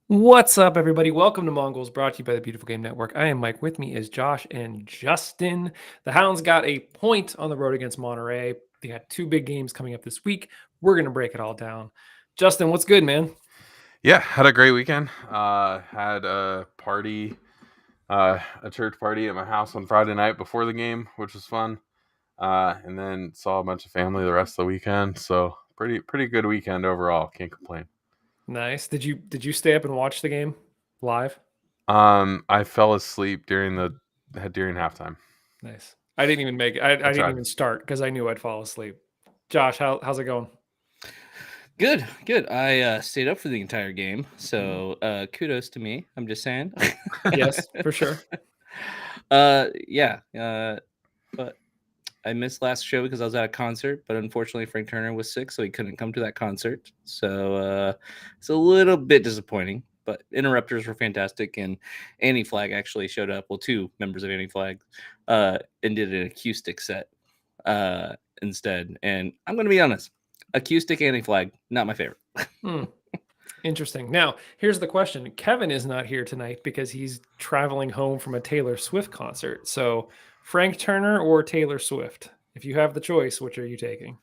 What's up, everybody? Welcome to Mongols, brought to you by the Beautiful Game Network. I am Mike. With me is Josh and Justin. The Hounds got a point on the road against Monterey. They got two big games coming up this week. We're going to break it all down. Justin, what's good, man? Yeah, had a great weekend. Had a party, a church party at my house on Friday night before the game, which was fun. And then saw a bunch of family the rest of the weekend. So pretty good weekend overall. Can't complain. Nice. Did you stay up and watch the game live? I fell asleep during halftime. Nice. I didn't even make it. I I didn't tried. even start because I knew I'd fall asleep. Josh, how's it going? Good. I stayed up for the entire game, Mhm. so kudos to me. I'm just saying. Yes, for sure. Yeah. But I missed last show because I was at a concert, but unfortunately Frank Turner was sick, so he couldn't come to that concert. So it's a little bit disappointing. But interrupters were fantastic, and Annie Flag actually showed up. Well, two members of Annie Flag, and did an acoustic set instead. And I'm going to be honest, acoustic Annie Flag, not my favorite. Hmm. Interesting. Now, here's the question. Kevin is not here tonight because he's traveling home from a Taylor Swift concert. So, Frank Turner or Taylor Swift? If you have the choice, which are you taking?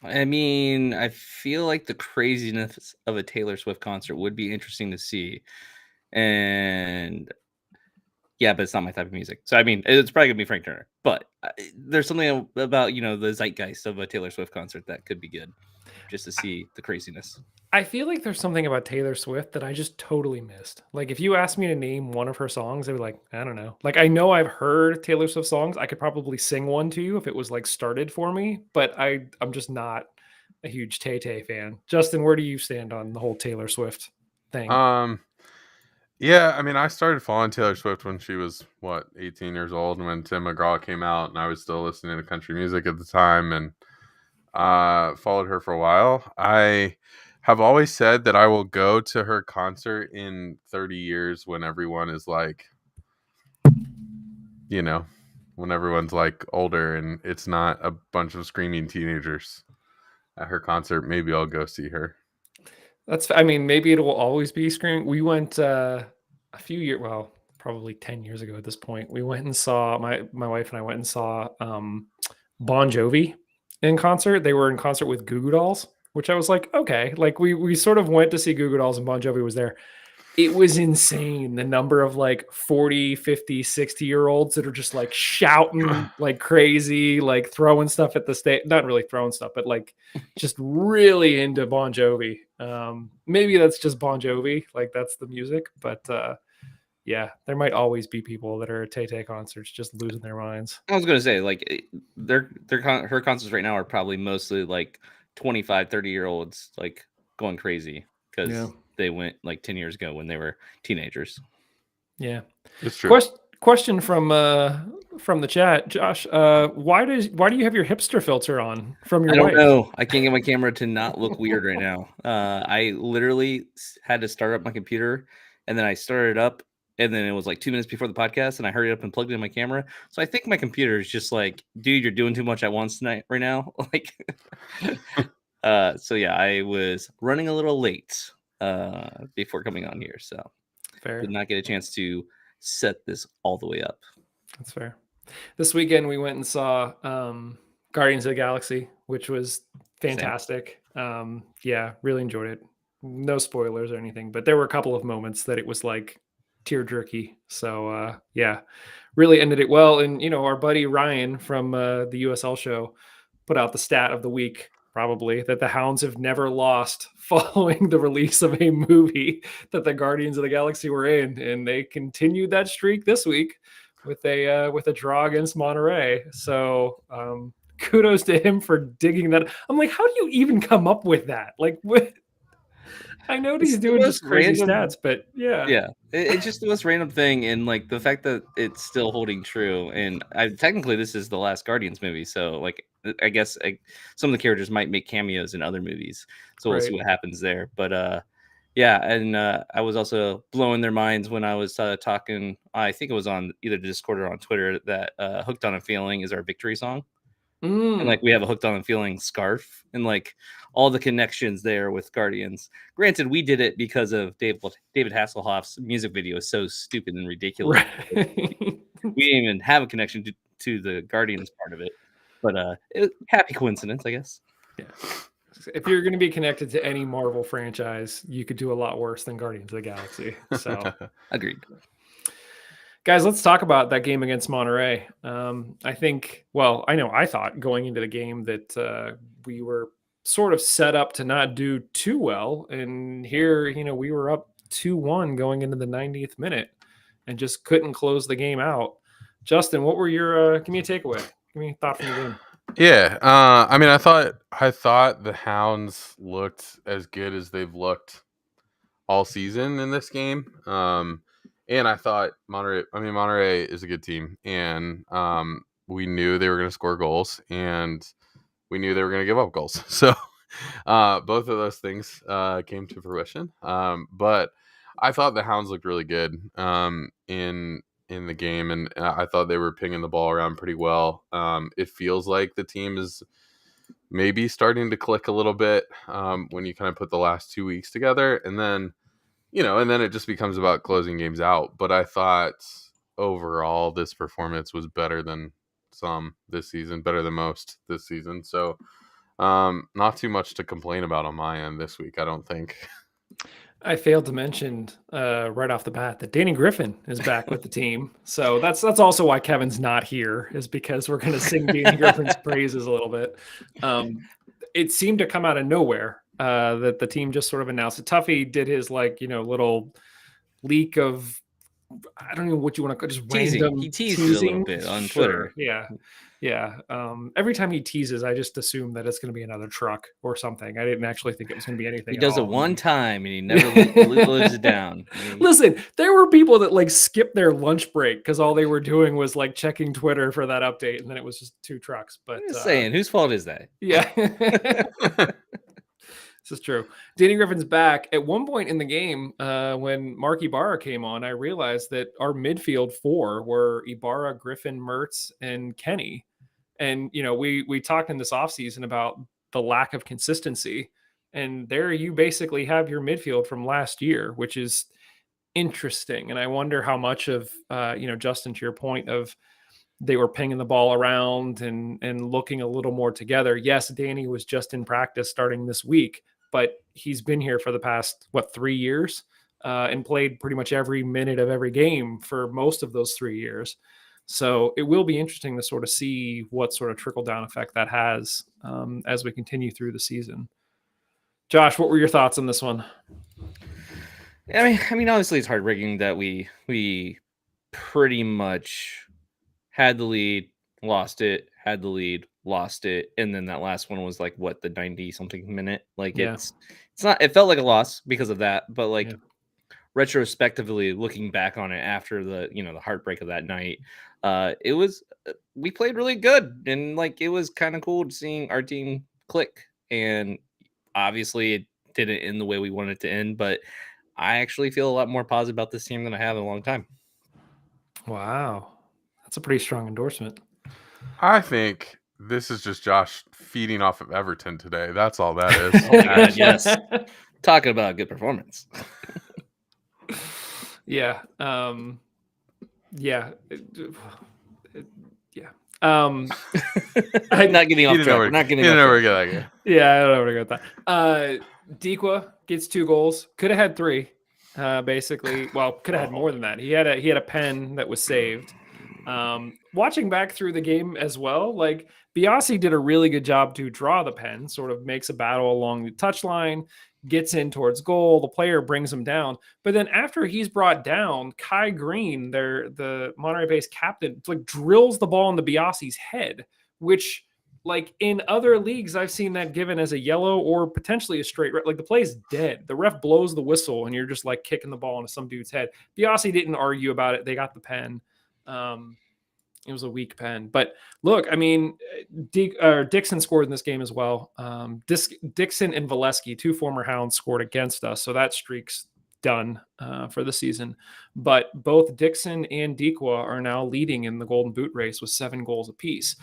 I mean, I feel like the craziness of a Taylor Swift concert would be interesting to see. And yeah, but it's not my type of music. So I mean, it's probably gonna be Frank Turner. But there's something about the zeitgeist of a Taylor Swift concert that could be good, just to see the craziness. I feel like there's something about Taylor Swift that I just totally missed. Like, if you asked me to name one of her songs, I'd be like, I don't know. Like, I know I've heard Taylor Swift songs. I could probably sing one to you if it was like started for me, but I'm just not a huge Tay Tay fan. Justin, where do you stand on the whole Taylor Swift thing? Um, yeah, I mean, I started following Taylor Swift when she was 18 years old, and when Tim McGraw came out, and I was still listening to country music at the time, and followed her for a while. I have always said that I will go to her concert in 30 years when everyone is like, you know, when everyone's like older and it's not a bunch of screaming teenagers at her concert. Maybe I'll go see her. I mean, maybe it will always be screaming. We went a few years, well, probably 10 years ago at this point. We went and saw my wife and I went and saw Bon Jovi in concert. They were in concert with Goo Goo Dolls, which I was like, okay. Like we sort of went to see Goo Goo Dolls and Bon Jovi was there. It was insane, the number of like 40, 50, 60-year-olds that are just like shouting like crazy, like throwing stuff at the stage. Not really throwing stuff, but like just really into Bon Jovi. Maybe that's just Bon Jovi, like that's the music, but yeah, there might always be people that are at Tay Tay concerts just losing their minds. I was gonna say, like, her concerts right now are probably mostly like 25, 30-year-olds like going crazy Yeah. because they went like 10 years ago when they were teenagers. Yeah. It's true. Question from the chat, Josh. Why do you have your hipster filter on from your I don't wife? know. I can't get my camera to not look weird right now. I literally had to start up my computer, and then I started up, and then it was like 2 minutes before the podcast, and I hurried up and plugged in my camera. So I think my computer is just like, dude, you're doing too much at once tonight, right now. Like, so yeah, I was running a little late before coming on here, so Fair. did not get a chance to set this all the way up. That's fair. This weekend we went and saw Guardians of the Galaxy, which was Same. fantastic. Yeah, really enjoyed it. No spoilers or anything, but there were a couple of moments that it was like tear jerky. So yeah, really ended it well. And our buddy Ryan from the USL show put out the stat of the week, probably, that the Hounds have never lost following the release of a movie that the Guardians of the Galaxy were in, and they continued that streak this week with a draw against Monterey. So kudos to him for digging that. I'm like, how do you even come up with that? Like, I know It's he's the doing most just crazy random. stats, but yeah, Yeah, it's just the most random thing, and like the fact that it's still holding true. And technically, this is the last Guardians movie, so like I guess some of the characters might make cameos in other movies, so we'll see right. what happens there. But yeah, and I was also blowing their minds when I was talking. I think it was on either Discord or on Twitter that "Hooked on a Feeling" is our victory song. And like we have a Hooked on the Feeling scarf and like all the connections there with Guardians. Granted, we did it because of David Hasselhoff's music video is so stupid and ridiculous. Right. We didn't even have a connection to the Guardians part of it. But happy coincidence, I guess. Yeah. If you're going to be connected to any Marvel franchise, you could do a lot worse than Guardians of the Galaxy. So agreed. Guys, let's talk about that game against Monterey. I thought going into the game that we were sort of set up to not do too well. And here, we were up 2-1 going into the 90th minute and just couldn't close the game out. Justin, what were your give me a takeaway? Give me a thought from the game. Yeah, I thought the Hounds looked as good as they've looked all season in this game. And I thought Monterey is a good team, and we knew they were going to score goals, and we knew they were going to give up goals. So both of those things came to fruition. But I thought the Hounds looked really good in the game, and I thought they were pinging the ball around pretty well. It feels like the team is maybe starting to click a little bit when you kind of put the last 2 weeks together, and then it just becomes about closing games out. But I thought overall this performance was better than some this season, better than most this season. So not too much to complain about on my end this week, I don't think. I failed to mention right off the bat that Danny Griffin is back with the team. So that's also why Kevin's not here, is because we're going to sing Danny Griffin's praises a little bit. It seemed to come out of nowhere that the team just sort of announced it. Tuffy did his little leak of, I don't know what you want to call, just teasing. Random he teased it a little bit on Twitter. Yeah. Every time he teases, I just assume that it's going to be another truck or something. I didn't actually think it was going to be anything. He does it one time and he never lives it down. Listen, there were people that skipped their lunch break because all they were doing was checking Twitter for that update, and then it was just two trucks. But I'm just saying, whose fault is that? Yeah. This is true. Danny Griffin's back. At one point in the game, when Mark Ibarra came on, I realized that our midfield four were Ibarra, Griffin, Mertz, and Kenny. And, we talked in this offseason about the lack of consistency. And there you basically have your midfield from last year, which is interesting. And I wonder how much of, Justin, to your point of they were pinging the ball around and looking a little more together. Yes, Danny was just in practice starting this week, but he's been here for the past, 3 years and played pretty much every minute of every game for most of those 3 years. So it will be interesting to sort of see what sort of trickle-down effect that has as we continue through the season. Josh, what were your thoughts on this one? I mean, obviously it's heartbreaking that we pretty much had the lead, lost it, had the lead, lost it, and then that last one was the 90-something minute. It's not. It felt like a loss because of that, but retrospectively looking back on it after the the heartbreak of that night, we played really good, and it was kind of cool seeing our team click. And obviously it didn't end the way we wanted it to end, but I actually feel a lot more positive about this team than I have in a long time. Wow. That's a pretty strong endorsement. I think this is just Josh feeding off of Everton today. That's all that is. Oh my God, yes. Talking about a good performance. Yeah. Yeah. I'm not getting off track. We're not getting off track. Yeah, I don't know where to go with that. Dikwa gets 2 goals. Could have had 3. Basically. Well, could have had more than that. He had a pen that was saved. Watching back through the game as well, Biasi did a really good job to draw the pen, sort of makes a battle along the touchline, gets in towards goal, the player brings him down. But then after he's brought down, Kai Green, the Monterey Bay's captain, drills the ball into Biasi's head, which in other leagues, I've seen that given as a yellow or potentially a straight red. The play's dead. The ref blows the whistle and you're just kicking the ball into some dude's head. Biasi didn't argue about it. They got the pen. It was a weak pen, but look, I mean, Dixon scored in this game as well. Dixon and Valesky, 2 former Hounds, scored against us, so that streak's done for the season. But both Dixon and Dikwa are now leading in the Golden Boot race with 7 goals apiece.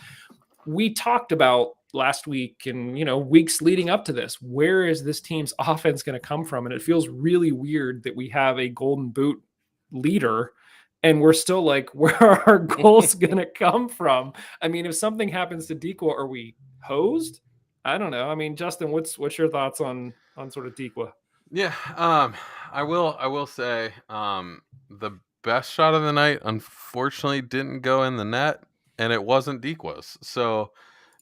we talked about last week and, weeks leading up to this, where is this team's offense going to come from? And it feels really weird that we have a golden boot leader and we're still like, where are our goals going to come from? I mean, if something happens to Dequa, are we hosed? I don't know. I mean, Justin, what's your thoughts on sort of Dequa? Yeah, I will say the best shot of the night unfortunately didn't go in the net, and it wasn't Dequa's. So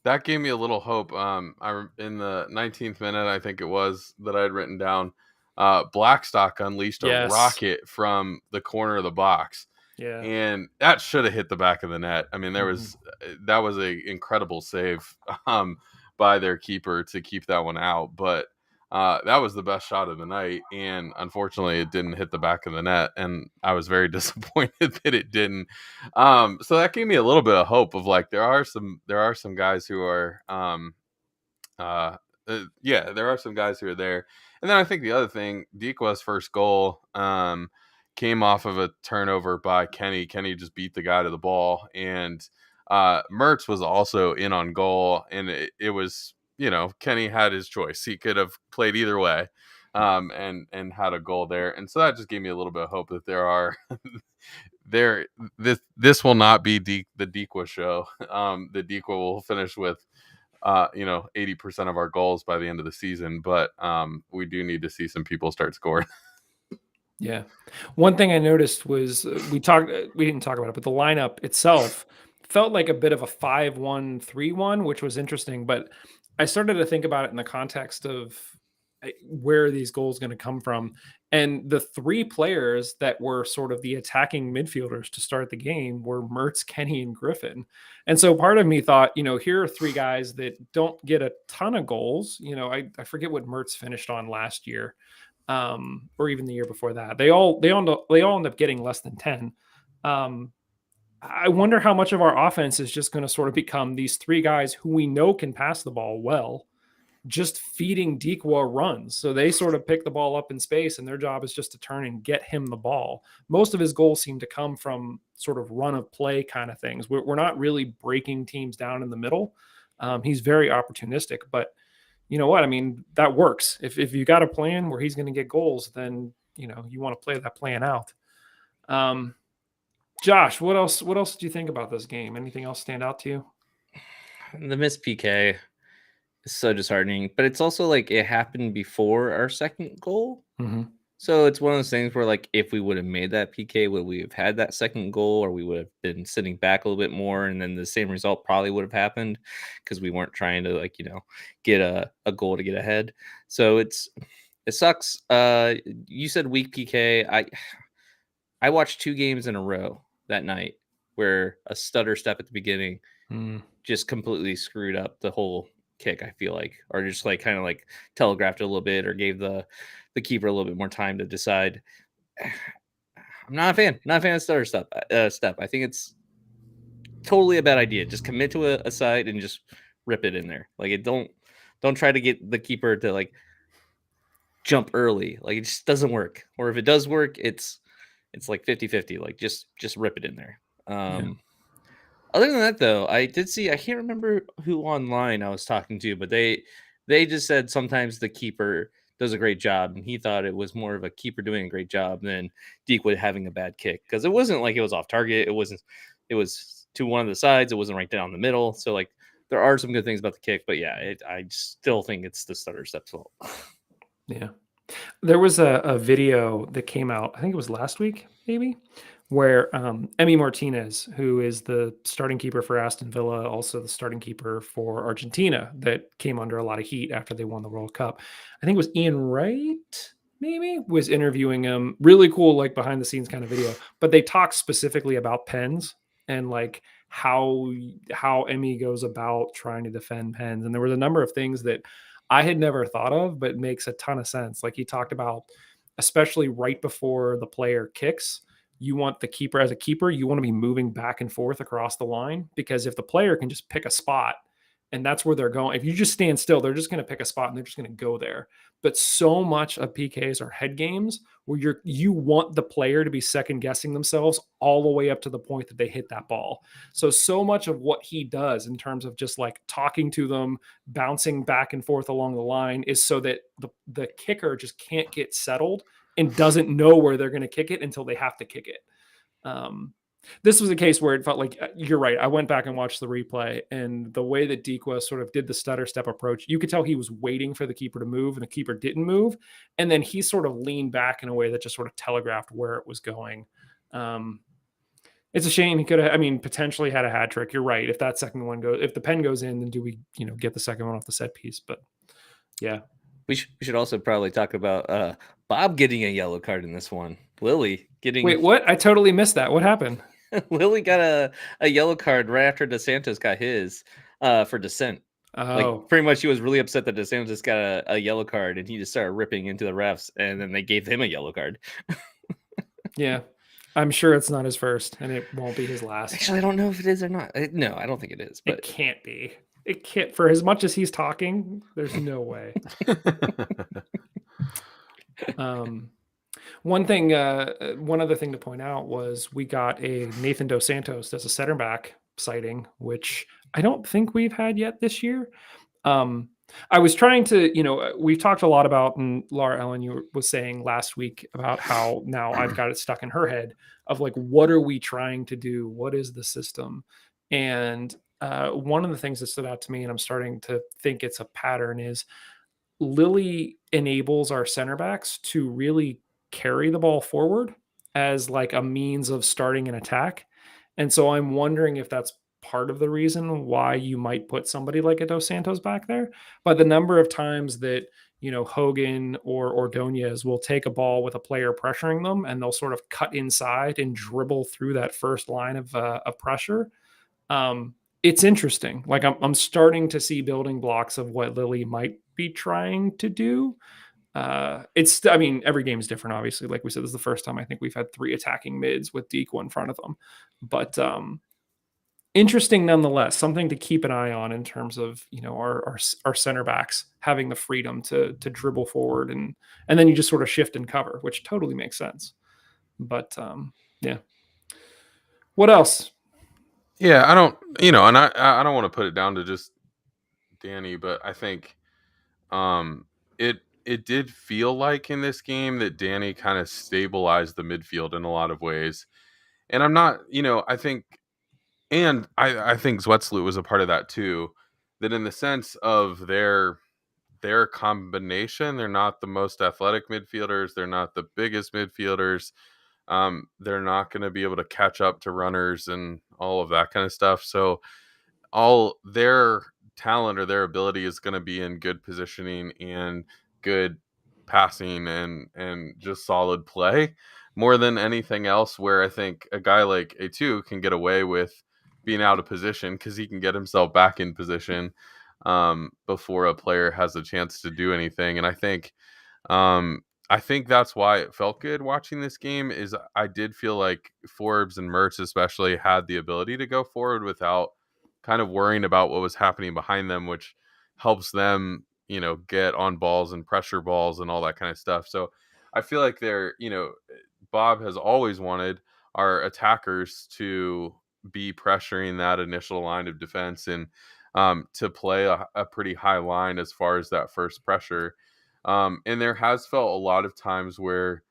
that gave me a little hope. In the 19th minute, I think it was, that I had written down, Blackstock unleashed a Yes. rocket from the corner of the box. Yeah. And that should have hit the back of the net. I mean, that was a incredible save by their keeper to keep that one out. But that was the best shot of the night, and unfortunately, it didn't hit the back of the net, and I was very disappointed that it didn't. So that gave me a little bit of hope of like there are some guys who are there are some guys who are there. And then I think the other thing, Dequa's first goal came off of a turnover by Kenny. Kenny just beat the guy to the ball, and Mertz was also in on goal, and it was, Kenny had his choice. He could have played either way, and had a goal there. And so that just gave me a little bit of hope that there are this will not be the Dequa show. The Dequa will finish with 80% of our goals by the end of the season, but we do need to see some people start scoring. Yeah. One thing I noticed was we didn't talk about it, but the lineup itself felt like a bit of a 5-1-3-1, which was interesting, but I started to think about it in the context of where are these goals going to come from? And the three players that were sort of the attacking midfielders to start the game were Mertz, Kenny, and Griffin. And so part of me thought, here are three guys that don't get a ton of goals. I forget what Mertz finished on last year, or even the year before that. They all end up getting less than 10. I wonder how much of our offense is just going to sort of become these three guys who we know can pass the ball well, just feeding Dequa runs. So they sort of pick the ball up in space, and their job is just to turn and get him the ball. Most of his goals seem to come from sort of run of play kind of things. We're not really breaking teams down in the middle. He's very opportunistic, but you know what? I mean, that works. If you got a plan where he's going to get goals, then, you want to play that plan out. Josh, what else do you think about this game? Anything else stand out to you? The missed PK is so disheartening, but it's also like it happened before our second goal. Mm-hmm. So it's one of those things where, like, if we would have made that PK, would we have had that second goal, or we would have been sitting back a little bit more, and then the same result probably would have happened because we weren't trying to, like, get a goal to get ahead. So it sucks. You said weak PK. I watched 2 games in a row that night where a stutter step at the beginning just completely screwed up the whole kick, I feel like, or just like kind of like telegraphed it a little bit, or gave the keeper a little bit more time to decide. I'm not a fan of stutter step. I think it's totally a bad idea. Just commit to a side and just rip it in there. Like, don't try to get the keeper to like jump early. Like, it just doesn't work. Or if it does work, it's like 50-50. Like, just rip it in there. Other than that, though, I did see, I can't remember who online I was talking to, but they just said sometimes the keeper does a great job, and he thought it was more of a keeper doing a great job than Dequa having a bad kick, because it wasn't like it was off target. It was to one of the sides. It wasn't right down the middle. So, like, there are some good things about the kick, but yeah, I still think it's the stutter step's fault. Yeah. There was a video that came out, I think it was last week, maybe, where Emi Martinez, who is the starting keeper for Aston Villa, also the starting keeper for Argentina, that came under a lot of heat after they won the World Cup. I think it was Ian Wright, maybe, was interviewing him. Really cool, like, behind the scenes kind of video. But they talk specifically about pens and like how Emi goes about trying to defend pens. And there was a number of things that I had never thought of, but makes a ton of sense. Like, he talked about, especially right before the player kicks, you want the keeper, as a keeper, you want to be moving back and forth across the line, because if the player can just pick a spot and that's where they're going. If you just stand still, they're just going to pick a spot and they're just going to go there. But so much of PKs are head games where you want the player to be second guessing themselves all the way up to the point that they hit that ball. So much of what he does in terms of just like talking to them, bouncing back and forth along the line is so that the kicker just can't get settled and doesn't know where they're going to kick it until they have to kick it. This was a case where it felt like, you're right. I went back and watched the replay, and the way that Dequa sort of did the stutter step approach, you could tell he was waiting for the keeper to move, and the keeper didn't move. And then he sort of leaned back in a way that just sort of telegraphed where it was going. It's a shame. He could have, potentially had a hat trick. You're right. If that second one goes, if the pen goes in, then do we, get the second one off the set piece? But yeah. We should also probably talk about Bob getting a yellow card in this one. Lily getting... Wait, what? I totally missed that. What happened? Lily got a yellow card right after DeSantis got his for dissent. Oh. Like, pretty much he was really upset that DeSantis got a yellow card, and he just started ripping into the refs, and then they gave him a yellow card. Yeah. I'm sure it's not his first, and it won't be his last. Actually, I don't know if it is or not. No, I don't think it is. But it can't be. It can't. For as much as he's talking, there's no way. One other thing to point out was we got a Nathan Dos Santos as a center back sighting, which I don't think we've had yet this year. I was trying to, we've talked a lot about, and Laura Ellen was saying last week about how now I've got it stuck in her head of like, what are we trying to do? What is the system? And one of the things that stood out to me, and I'm starting to think it's a pattern, is Lily enables our center backs to really carry the ball forward as like a means of starting an attack. And so I'm wondering if that's part of the reason why you might put somebody like a Dos Santos back there. But the number of times that, Hogan or Ordonez will take a ball with a player pressuring them, and they'll sort of cut inside and dribble through that first line of pressure. It's interesting. Like I'm starting to see building blocks of what Lily might be trying to do. Every game is different, obviously. Like we said, this is the first time I think we've had 3 attacking mids with Dequa in front of them. But interesting nonetheless, something to keep an eye on in terms of, our center backs having the freedom to dribble forward and then you just sort of shift and cover, which totally makes sense. But yeah. What else? Yeah, I don't, and I don't want to put it down to just Danny, but I think it did feel like in this game that Danny kind of stabilized the midfield in a lot of ways. And I'm not, I think Zwetsloot was a part of that too, that in the sense of their combination, they're not the most athletic midfielders, they're not the biggest midfielders. They're not going to be able to catch up to runners and all of that kind of stuff. So all their talent or their ability is going to be in good positioning and good passing and just solid play more than anything else, where I think a guy like A2 can get away with being out of position because he can get himself back in position before a player has a chance to do anything. And I think that's why it felt good watching this game. Is I did feel like Forbes and Mertz especially had the ability to go forward without kind of worrying about what was happening behind them, which helps them, get on balls and pressure balls and all that kind of stuff. So I feel like Bob has always wanted our attackers to be pressuring that initial line of defense and to play a pretty high line as far as that first pressure. And there has felt a lot of times where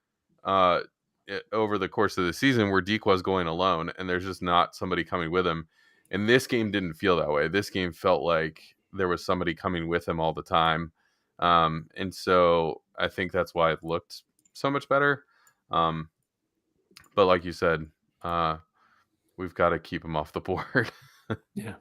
over the course of the season where Dequa was going alone and there's just not somebody coming with him. And this game didn't feel that way. This game felt like there was somebody coming with him all the time. And so I think that's why it looked so much better. But like you said, we've got to keep him off the board. Yeah.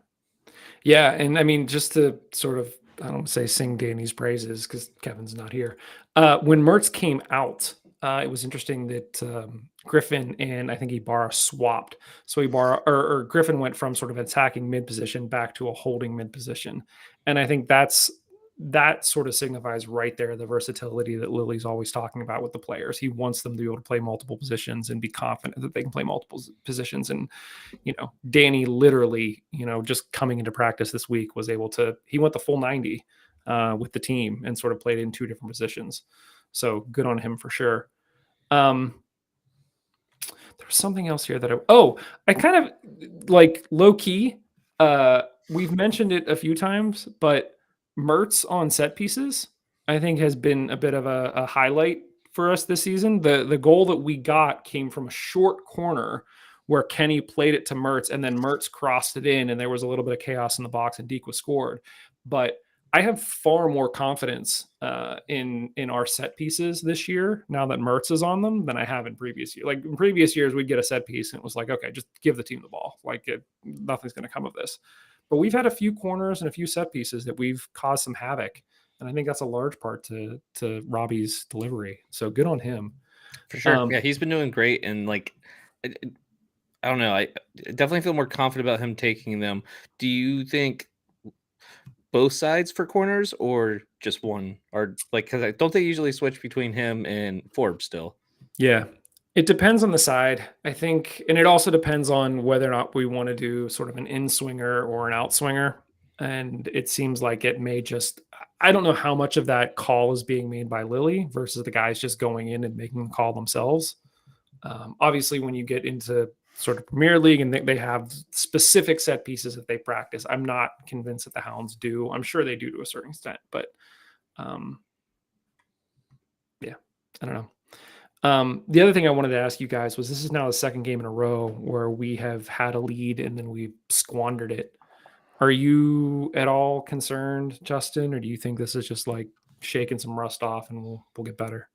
Yeah. And just to sort of, I don't want to say sing Danny's praises because Kevin's not here. When Mertz came out, it was interesting that Griffin and I think Ibarra swapped. So Ibarra or Griffin went from sort of attacking mid position back to a holding mid position. And I think that's that sort of signifies right there the versatility that Lily's always talking about with the players. He wants them to be able to play multiple positions and be confident that they can play multiple positions. And, Danny literally, just coming into practice this week was able to, he went the full 90 with the team and sort of played in 2 different positions. So good on him for sure. There was something else here that I kind of like low key. We've mentioned it a few times, but Mertz on set pieces, I think, has been a bit of a highlight for us this season. The goal that we got came from a short corner where Kenny played it to Mertz, and then Mertz crossed it in, and there was a little bit of chaos in the box, and Deke was scored. But I have far more confidence in our set pieces this year now that Mertz is on them than I have in previous years. Like in previous years, we'd get a set piece and it was like, okay, just give the team the ball. Like nothing's going to come of this. But we've had a few corners and a few set pieces that we've caused some havoc, and I think that's a large part to Robbie's delivery. So good on him for sure. Yeah, he's been doing great, and like, I don't know, I definitely feel more confident about him taking them. Do you think both sides for corners or just one? Or like, because I don't they usually switch between him and Forbes still? Yeah. It depends on the side, I think, and it also depends on whether or not we want to do sort of an in-swinger or an out-swinger. And it seems like it may just, I don't know how much of that call is being made by Lily versus the guys just going in and making the call themselves. Obviously, when you get into sort of Premier League and they have specific set pieces that they practice, I'm not convinced that the Hounds do. I'm sure they do to a certain extent, but yeah, I don't know. The other thing I wanted to ask you guys was, this is now the second game in a row where we have had a lead and then we squandered it. Are you at all concerned, Justin, or do you think this is just like shaking some rust off and we'll get better?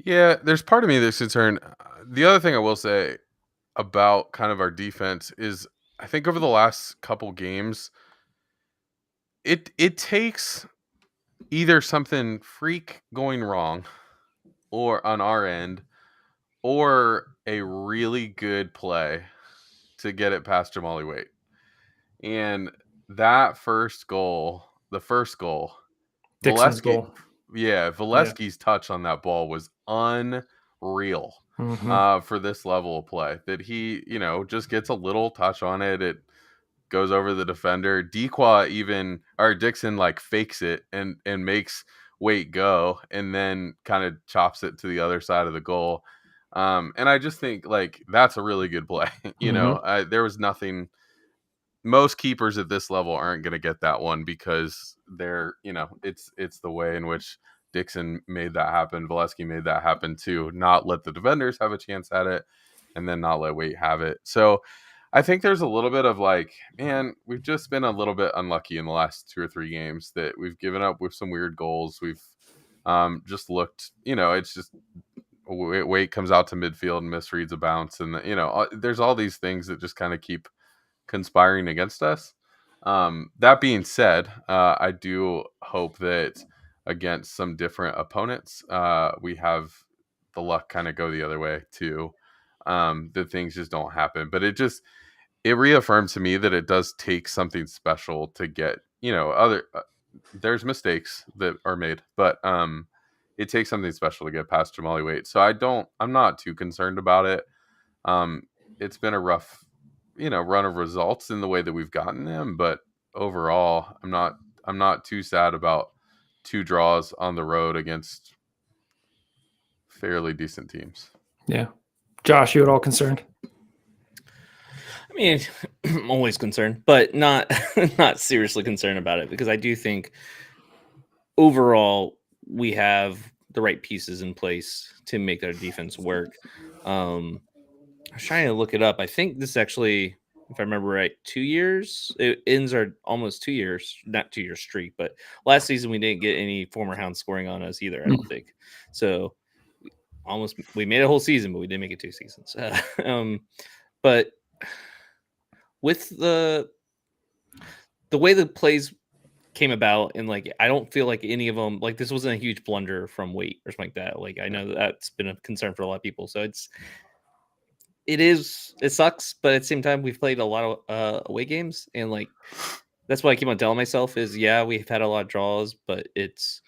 Yeah, there's part of me that's concerned. The other thing I will say about kind of our defense is, I think over the last couple games, it takes either something freak going wrong or on our end, or a really good play to get it past Jamali Waite. And that the first goal, Dixon's goal. Yeah, Valesky's touch on that ball was unreal for this level of play. That he, just gets a little touch on it. It goes over the defender. Dixon like fakes it and makes Waite go, and then kind of chops it to the other side of the goal. And I just think like that's a really good play. There was nothing. Most keepers at this level aren't going to get that one because they're, it's the way in which Dixon made that happen. Valesky made that happen too. Not let the defenders have a chance at it, and then not let Waite have it. So I think there's a little bit of like, man, we've just been a little bit unlucky in the last 2 or 3 games that we've given up with some weird goals. We've just looked, it's just Waite comes out to midfield and misreads a bounce, and there's all these things that just kind of keep conspiring against us. That being said, I do hope that against some different opponents, we have the luck kind of go the other way too. That things just don't happen, but it reaffirmed to me that it does take something special to get, there's mistakes that are made, but it takes something special to get past Jamali Waite. So I'm not too concerned about it. It's been a rough, run of results in the way that we've gotten them, but overall, I'm not too sad about 2 draws on the road against fairly decent teams. Yeah. Josh, you at all concerned? I mean, I'm always concerned, but not seriously concerned about it, because I do think overall we have the right pieces in place to make our defense work. I was trying to look it up. I think this actually, if I remember right, 2 years. It ends our almost 2 years, not 2 year streak, but last season we didn't get any former Hounds scoring on us either, I don't think. So we made a whole season, but we didn't make it 2 seasons. But with the way the plays came about, and like I don't feel like any of them, like this wasn't a huge blunder from Waite or something like that. Like I know that's been a concern for a lot of people. So it sucks, but at the same time we've played a lot of away games, and like that's what I keep on telling myself is, yeah, we've had a lot of draws, but it's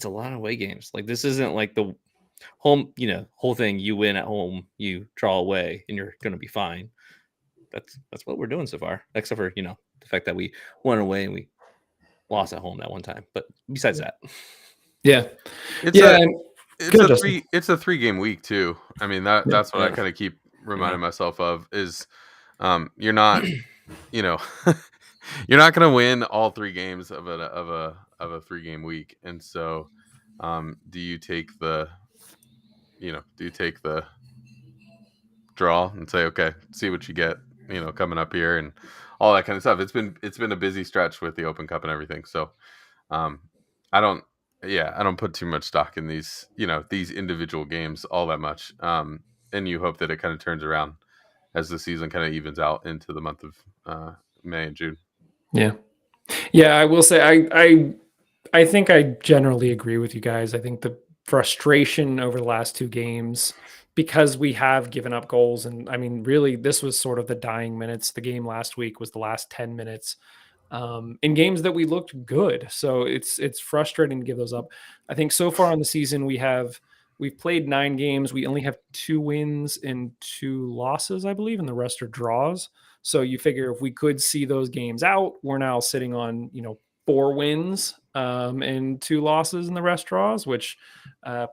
a lot of away games. Like this isn't like the home, whole thing. You win at home, you draw away, and you're gonna be fine. That's what we're doing so far, except for the fact that we won away and we lost at home that one time. But besides that, Yeah. It's Yeah. it's a 3-game week too. I mean that's what I kind of keep reminding myself of is you're not you're not going to win all 3 games of a 3-game week. And so do you take the draw and say, okay, see what you get, coming up here and all that kind of stuff. It's been a busy stretch with the Open Cup and everything. So I don't put too much stock in these individual games all that much. And you hope that it kind of turns around as the season kind of evens out into the month of May and June. Yeah, I will say I think I generally agree with you guys. I think the frustration over the last 2 games, because we have given up goals, and I mean, really, this was sort of the dying minutes. The game last week was the last 10 minutes in games that we looked good. So it's frustrating to give those up. I think so far on the season we've played 9 games. We only have 2 wins and 2 losses, I believe, and the rest are draws. So you figure if we could see those games out, we're now sitting on 4 wins and 2 losses in the rest draws, which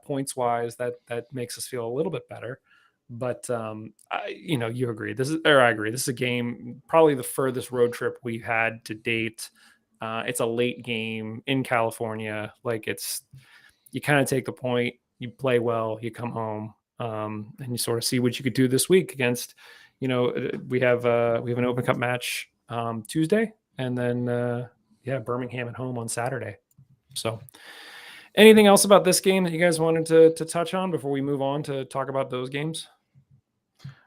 points wise that makes us feel a little bit better. But you agree. I agree. This is a game, probably the furthest road trip we've had to date. It's a late game in California. Like you kind of take the point, you play well, you come home, and you sort of see what you could do this week against. We have an Open Cup match Tuesday, and then Birmingham at home on Saturday. So, anything else about this game that you guys wanted to touch on before we move on to talk about those games?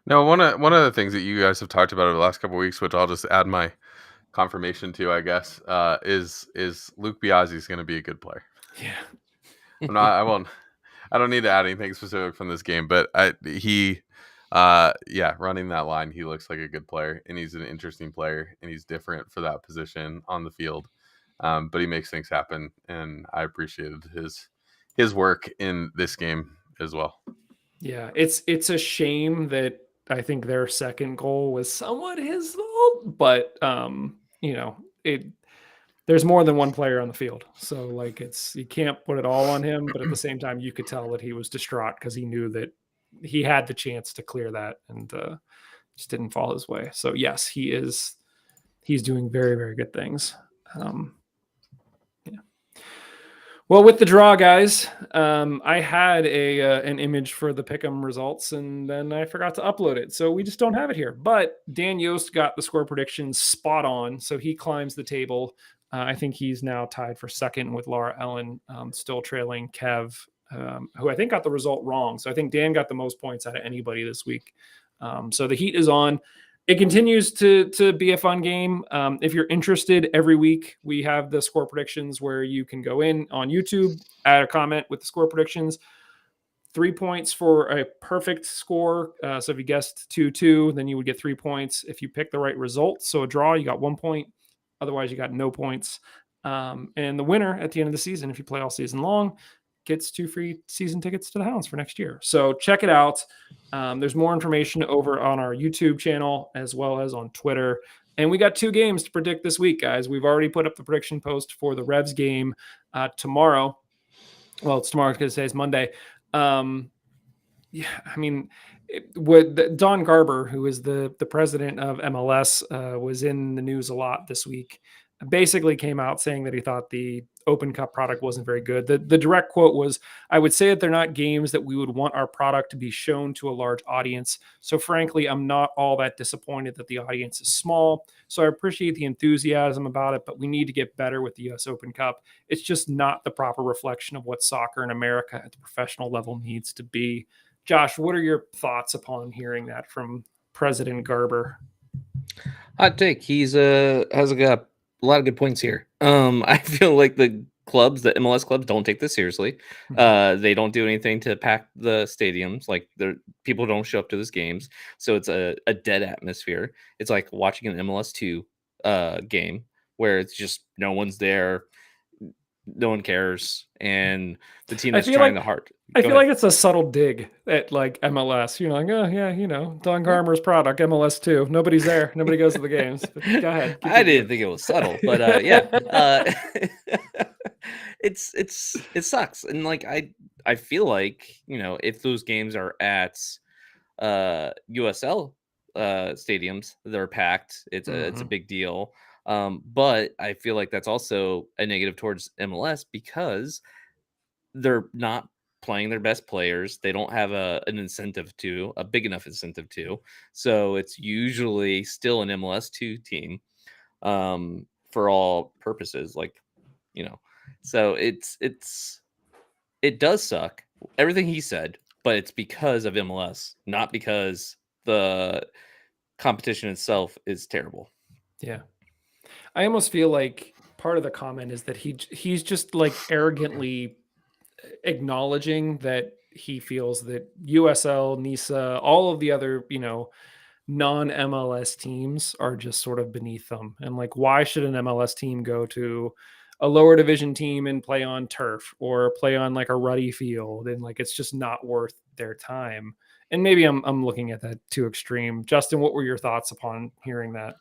No, one of the things that you guys have talked about over the last couple of weeks, which I'll just add my confirmation to, I guess, is Luke Biazzi is going to be a good player. Yeah, I don't need to add anything specific from this game, but running that line, he looks like a good player, and he's an interesting player, and he's different for that position on the field. But he makes things happen, and I appreciated his work in this game as well. Yeah, it's a shame that I think their second goal was somewhat his fault, but there's more than one player on the field. So like you can't put it all on him, but at the same time you could tell that he was distraught because he knew that he had the chance to clear that and just didn't fall his way. So yes, he's doing very, very good things. Well, with the draw, guys, I had an image for the pick'em results, and then I forgot to upload it, so we just don't have it here. But Dan Yost got the score predictions spot on, so he climbs the table. I think he's now tied for second with Laura Ellen, still trailing Kev, who I think got the result wrong. So I think Dan got the most points out of anybody this week. So the heat is on. It continues to be a fun game. If you're interested, every week we have the score predictions where you can go in on YouTube, add a comment with the score predictions. 3 points for a perfect score. So if you guessed 2-2, then you would get 3 points. If you pick the right result, so a draw, you got 1 point. Otherwise, you got no points. And the winner at the end of the season, if you play all season long, gets 2 free season tickets to the Hounds for next year. So check it out. There's more information over on our YouTube channel as well as on Twitter. And we got 2 games to predict this week, guys. We've already put up the prediction post for the Revs game tomorrow. Well, it's tomorrow because today's Monday. Don Garber, who is the president of MLS, was in the news a lot this week. Basically came out saying that he thought the Open Cup product wasn't very good. The direct quote was, "I would say that they're not games that we would want our product to be shown to a large audience. So frankly, I'm not all that disappointed that the audience is small. So I appreciate the enthusiasm about it, but we need to get better with the US Open Cup. It's just not the proper reflection of what soccer in America at the professional level needs to be." Josh, what are your thoughts upon hearing that from President Garber? Hot take. He's has got a lot of good points here. I feel like the MLS clubs don't take this seriously. They don't do anything to pack the stadiums. Like people don't show up to these games. So it's a dead atmosphere. It's like watching an MLS2 game. where it's just no one's there, no one cares, and the team I that's feel trying like the hard. I Go feel ahead. like it's a subtle dig at like MLS. You're like, oh yeah, Don Garmer's product, MLS too. Nobody's there. Nobody goes to the games. But go ahead. I Continue. didn't think it was subtle, but yeah, it sucks, and like I feel like if those games are at USL stadiums that are packed, it's a Mhm. big deal. But I feel like that's also a negative towards MLS because they're not playing their best players. They don't have a big enough incentive to. So it's usually still an MLS2 team for all purposes. Like, you know, so it does suck. Everything he said, but it's because of MLS, not because the competition itself is terrible. Yeah. I almost feel like part of the comment is that he's just like arrogantly acknowledging that he feels that USL, NISA, all of the other, non-MLS teams are just sort of beneath them. And like, why should an MLS team go to a lower division team and play on turf or play on like a ruddy field? And like, it's just not worth their time. And maybe I'm looking at that too extreme. Justin, what were your thoughts upon hearing that?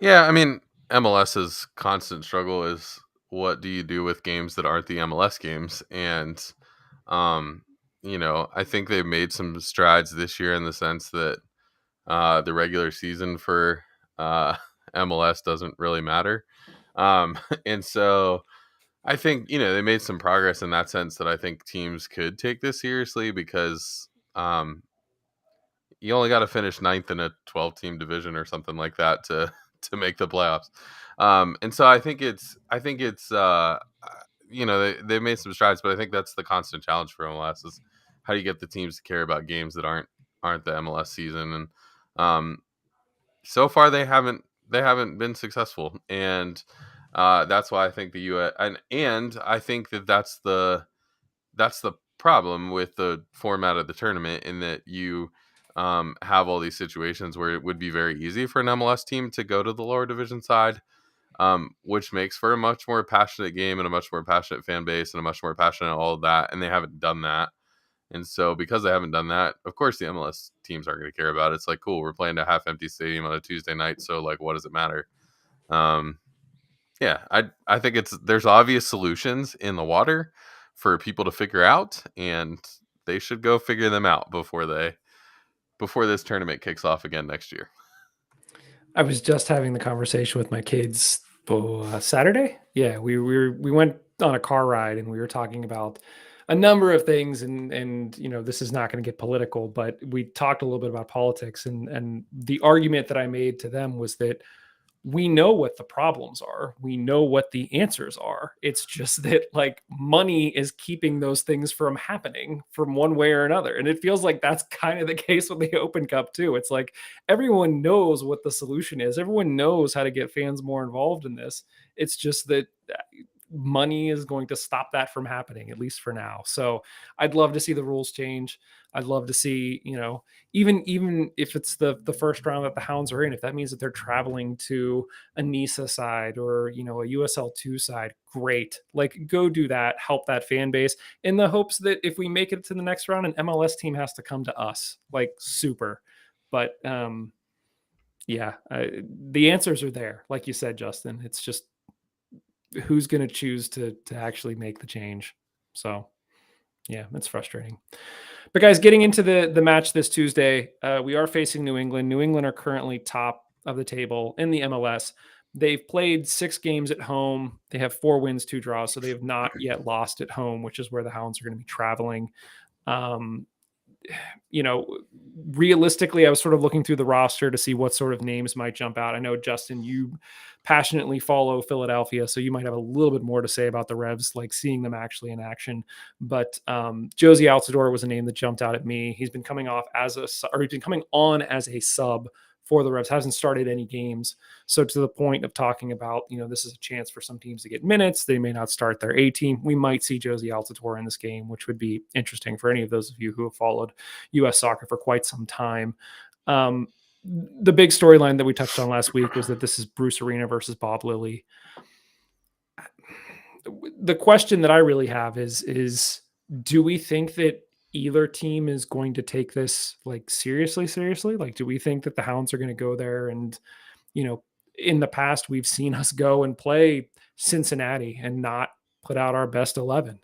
Yeah, I mean, MLS's constant struggle is what do you do with games that aren't the MLS games? And, um, I think they've made some strides this year in the sense that the regular season for MLS doesn't really matter. And so I think, they made some progress in that sense that I think teams could take this seriously because you only got to finish ninth in a 12-team division or something like that to to make the playoffs. And so I think it's they made some strides, but I think that's the constant challenge for MLS is how do you get the teams to care about games that aren't the MLS season. And so far they haven't been successful, and that's why I think the US and I think that that's the problem with the format of the tournament, in that you have all these situations where it would be very easy for an MLS team to go to the lower division side, which makes for a much more passionate game and a much more passionate fan base and a much more passionate all of that. And they haven't done that. And so because they haven't done that, of course the MLS teams aren't going to care about it. It's like, cool, we're playing a half empty stadium on a Tuesday night. So like, what does it matter? Um, yeah, I think there's obvious solutions in the water for people to figure out, and they should go figure them out before this tournament kicks off again next year. I was just having the conversation with my kids Saturday. Yeah, we went on a car ride and we were talking about a number of things, and this is not going to get political, but we talked a little bit about politics, and the argument that I made to them was that we know what the problems are. We know what the answers are. It's just that like money is keeping those things from happening from one way or another. And it feels like that's kind of the case with the Open Cup too. It's like everyone knows what the solution is. Everyone knows how to get fans more involved in this. It's just that money is going to stop that from happening, at least for now. So I'd love to see the rules change. I'd love to see, even if it's the first round that the Hounds are in, if that means that they're traveling to a NISA side or a USL2 side, great. Like go do that, help that fan base in the hopes that if we make it to the next round, an MLS team has to come to us. Like super. But yeah, the answers are there. Like you said, Justin, it's just who's going to choose to actually make the change. So yeah, it's frustrating. But guys, getting into the match this Tuesday, we are facing New England. New England are currently top of the table in the MLS. They've played 6 games at home. They have 4 wins, 2 draws, so they have not yet lost at home, which is where the Hounds are going to be traveling. Um, realistically, I was sort of looking through the roster to see what sort of names might jump out. I know, Justin, you passionately follow Philadelphia, so you might have a little bit more to say about the Revs, like seeing them actually in action. But Josie Altidore was a name that jumped out at me. He's been coming on as a sub for the Revs, hasn't started any games. So to the point of talking about, this is a chance for some teams to get minutes. They may not start their A team. We might see Josie Altidore in this game, which would be interesting for any of those of you who have followed U.S. soccer for quite some time. the big storyline that we touched on last week was that this is Bruce Arena versus Bob Lilly. The question that I really have is do we think that either team is going to take this like seriously? Like, do we think that the Hounds are going to go there and, in the past we've seen us go and play Cincinnati and not put out our best 11.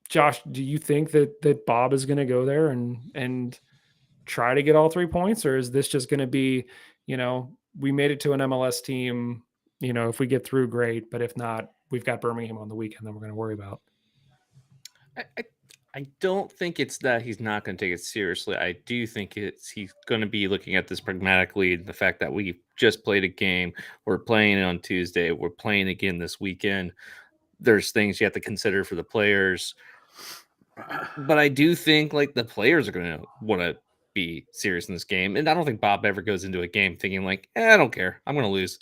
Josh, do you think that Bob is going to go there and try to get all 3 points, or is this just going to be, we made it to an MLS team, if we get through, great, but if not, we've got Birmingham on the weekend that we're going to worry about. I don't think it's that he's not going to take it seriously. I do think he's going to be looking at this pragmatically. The fact that we just played a game, we're playing on Tuesday, we're playing again this weekend. There's things you have to consider for the players. But I do think like the players are going to want to be serious in this game. And I don't think Bob ever goes into a game thinking like, I don't care, I'm going to lose.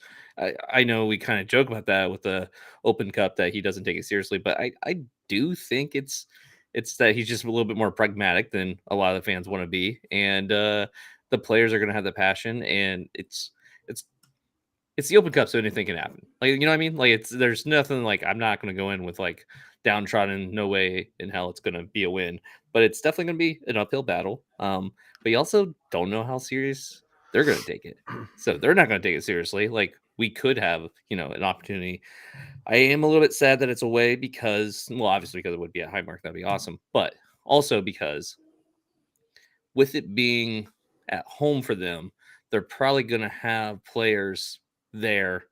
I know we kind of joke about that with the Open Cup that he doesn't take it seriously, but I do think it's that he's just a little bit more pragmatic than a lot of the fans want to be. And the players are going to have the passion, and it's the Open Cup, so anything can happen. Like, you know what I mean? Like, there's nothing like I'm not going to go in with like downtrodden. No way in hell it's going to be a win, but it's definitely going to be an uphill battle. But you also don't know how serious they're going to take it, so they're not going to take it seriously. Like, we could have, an opportunity. I am a little bit sad that it's away because, well, obviously because it would be at Highmark, that'd be awesome, but also because with it being at home for them, they're probably going to have players there,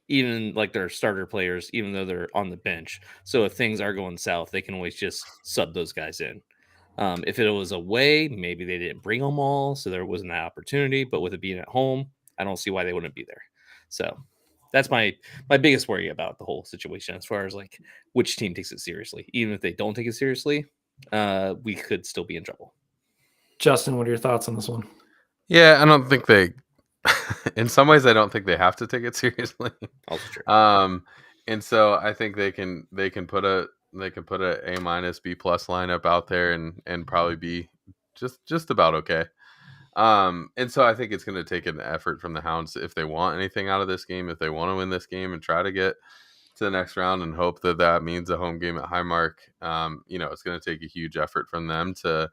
even like their starter players, even though they're on the bench. So if things are going south, they can always just sub those guys in. If it was away, maybe they didn't bring them all, so there wasn't that opportunity. But with it being at home, I don't see why they wouldn't be there. So that's my biggest worry about the whole situation, as far as like which team takes it seriously. Even if they don't take it seriously, we could still be in trouble. Justin, what are your thoughts on this one? Yeah, I don't think they. In some ways, I don't think they have to take it seriously. Also true. And so I think they can put a A- B+ lineup out there and probably be just about okay. And so I think it's going to take an effort from the Hounds if they want anything out of this game, if they want to win this game and try to get to the next round and hope that means a home game at Highmark. It's going to take a huge effort from them to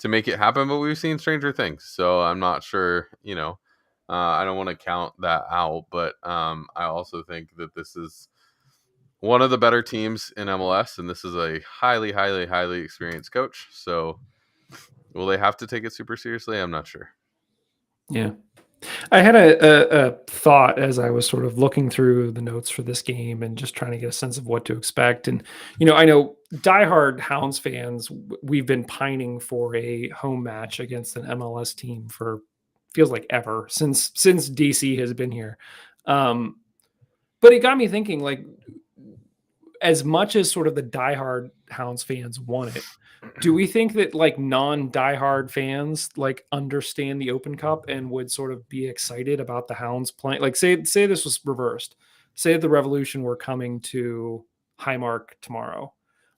make it happen, but we've seen stranger things. So I'm not sure, I don't want to count that out, but I also think that this is one of the better teams in MLS, and this is a highly, highly, highly experienced coach. So will they have to take it super seriously? I'm not sure. Yeah. I had a thought as I was sort of looking through the notes for this game and just trying to get a sense of what to expect. And, I know diehard Hounds fans, we've been pining for a home match against an MLS team for feels like ever since DC has been here. But it got me thinking, like, as much as sort of the diehard Hounds fans want it, do we think that like non-diehard fans like understand the Open Cup and would sort of be excited about the Hounds playing? Like, say this was reversed. Say the Revolution were coming to Highmark tomorrow.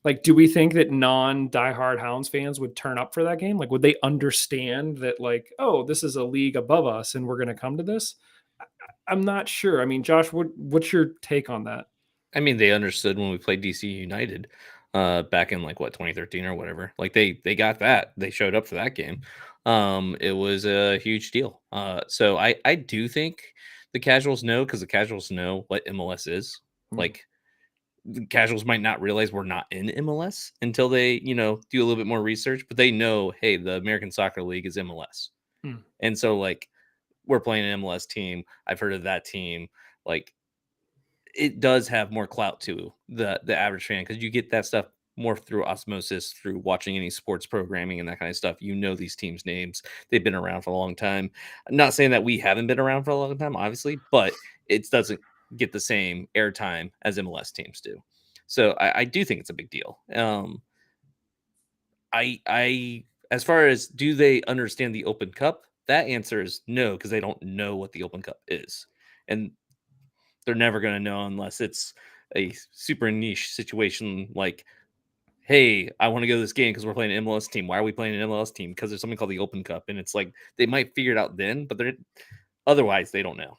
Like, do we think that non-diehard Hounds fans would turn up for that game? Like, would they understand that, like, oh, this is a league above us and we're going to come to this? I'm not sure. I mean, Josh, what's your take on that? I mean, they understood when we played DC United back in like 2013 or whatever. Like they got that. They showed up for that game. It was a huge deal. So I do think the casuals know, because the casuals know what MLS is. Like, the casuals might not realize we're not in MLS until they, do a little bit more research, but they know, hey, the American Soccer League is MLS. And so like we're playing an MLS team. I've heard of that team. Like, it does have more clout to the average fan, because you get that stuff more through osmosis, through watching any sports programming and that kind of stuff. These teams' names. They've been around for a long time. I'm not saying that we haven't been around for a long time, obviously, but it doesn't get the same airtime as MLS teams do. So I do think it's a big deal. I as far as do they understand the Open Cup, that answer is no, because they don't know what the Open Cup is. And they're never going to know unless it's a super niche situation like hey, I want to go to this game because we're playing an MLS team. Why are we playing an MLS team? Because there's something called the Open Cup, and it's like they might figure it out then, but otherwise they don't know.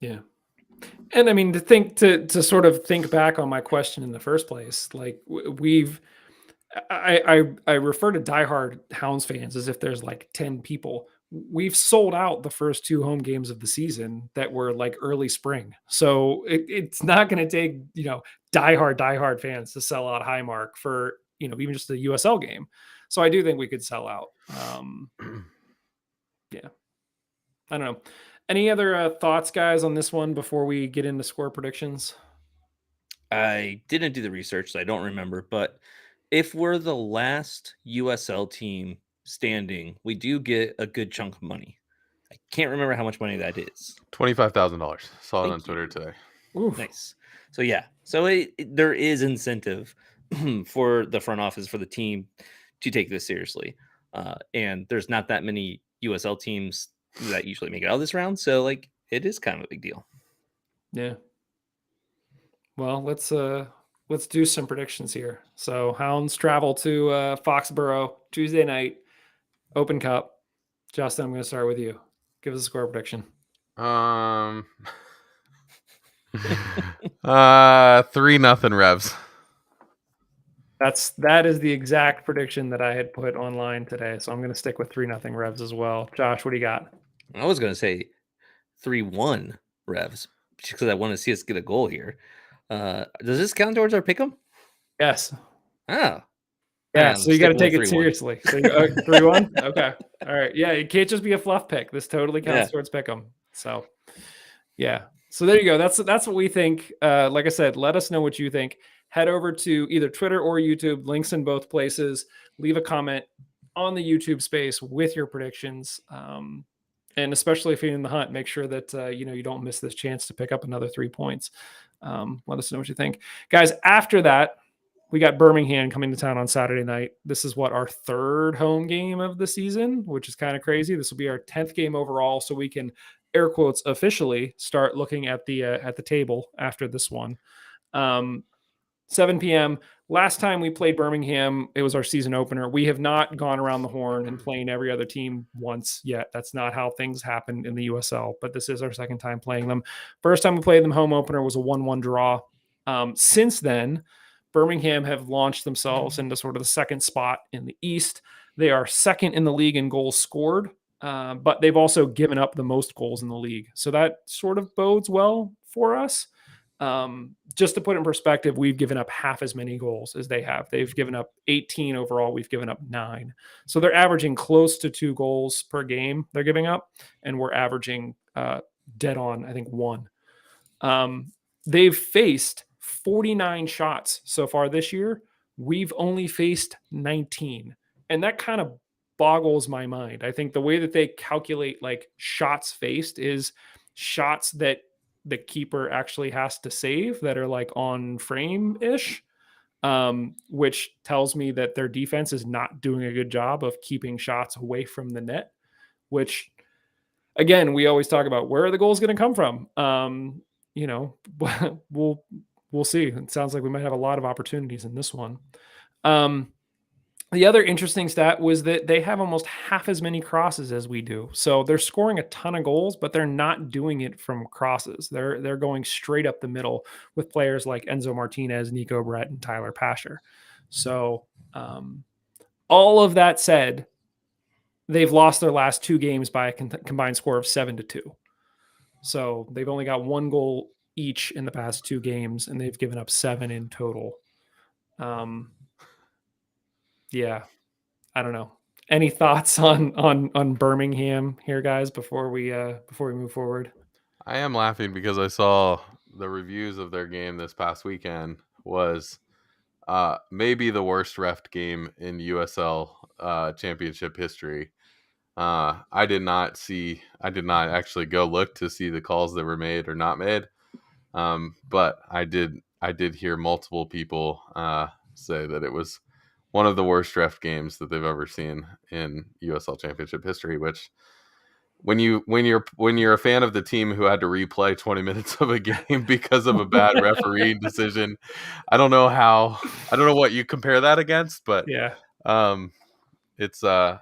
Yeah. And I mean, to sort of think back on my question in the first place, like I refer to diehard Hounds fans as if there's like 10 people. We've sold out the first 2 home games of the season that were like early spring. So it's not going to take, diehard fans to sell out Highmark for, even just a USL game. So I do think we could sell out. Yeah. I don't know. Any other thoughts, guys, on this one before we get into score predictions? I didn't do the research, so I don't remember. But if we're the last USL team standing, we do get a good chunk of money. I can't remember how much money that is. $25,000. Saw it on Thank Twitter you. today. Oof. Nice. So yeah, so there is incentive for the front office, for the team to take this seriously. And there's not that many USL teams that usually make it out of this round, so like it is kind of a big deal. Yeah. Well, let's do some predictions here. So Hounds travel to Foxborough Tuesday night, Open Cup. Justin, I'm going to start with you. Give us a score prediction. 3-0 Revs. That is the exact prediction that I had put online today. So I'm going to stick with 3-0 Revs as well. Josh, what do you got? I was going to say 3-1 Revs because I want to see us get a goal here. Does this count towards our pick'em? Yes. Oh. Yeah, so you got to take it 3-1. seriously. So 3-1? Okay. All right. Yeah, it can't just be a fluff pick. This totally counts towards pick'em. So, yeah. So there you go. That's what we think. Like I said, let us know what you think. Head over to either Twitter or YouTube. Links in both places. Leave a comment on the YouTube space with your predictions. And especially if you're in the hunt, make sure that you don't miss this chance to pick up another 3 points. Let us know what you think, guys. After that, we got Birmingham coming to town on Saturday night. This is our 3rd home game of the season, which is kind of crazy. This will be our 10th game overall, so we can, air quotes, officially start looking at the table after this one. 7 p.m. Last time we played Birmingham, it was our season opener. We have not gone around the horn and playing every other team once yet. That's not how things happen in the USL, but this is our 2nd time playing them. First time we played them home opener was a 1-1 draw. Since then, Birmingham have launched themselves into sort of the 2nd spot in the East. They are 2nd in the league in goals scored, but they've also given up the most goals in the league. So that sort of bodes well for us. Just to put in perspective, we've given up half as many goals as they have. They've given up 18 overall. We've given up 9. So they're averaging close to 2 goals per game they're giving up, and we're averaging dead on, I think, 1. They've faced 49 shots so far this year. We've only faced 19. And that kind of boggles my mind. I think the way that they calculate like shots faced is shots that the keeper actually has to save that are like on frame ish, which tells me that their defense is not doing a good job of keeping shots away from the net, which again, we always talk about where are the goals going to come from. We'll see. It sounds like we might have a lot of opportunities in this one. The other interesting stat was that they have almost half as many crosses as we do. So they're scoring a ton of goals, but they're not doing it from crosses. They're going straight up the middle with players like Enzo Martinez, Nico Brett, and Tyler Pasher. So all of that said, they've lost their last 2 games by a combined score of 7-2. So they've only got 1 goal each in the past 2 games, and they've given up 7 in total. Yeah, I don't know. Any thoughts on Birmingham here, guys, before we move forward? I am laughing because I saw the reviews of their game this past weekend was maybe the worst ref game in USL championship history. I did not actually go look to see the calls that were made or not made. But I did hear multiple people say that it was one of the worst ref games that they've ever seen in USL championship history, which when you're a fan of the team who had to replay 20 minutes of a game because of a bad refereeing decision, I don't know what you compare that against, but Yeah. it's that's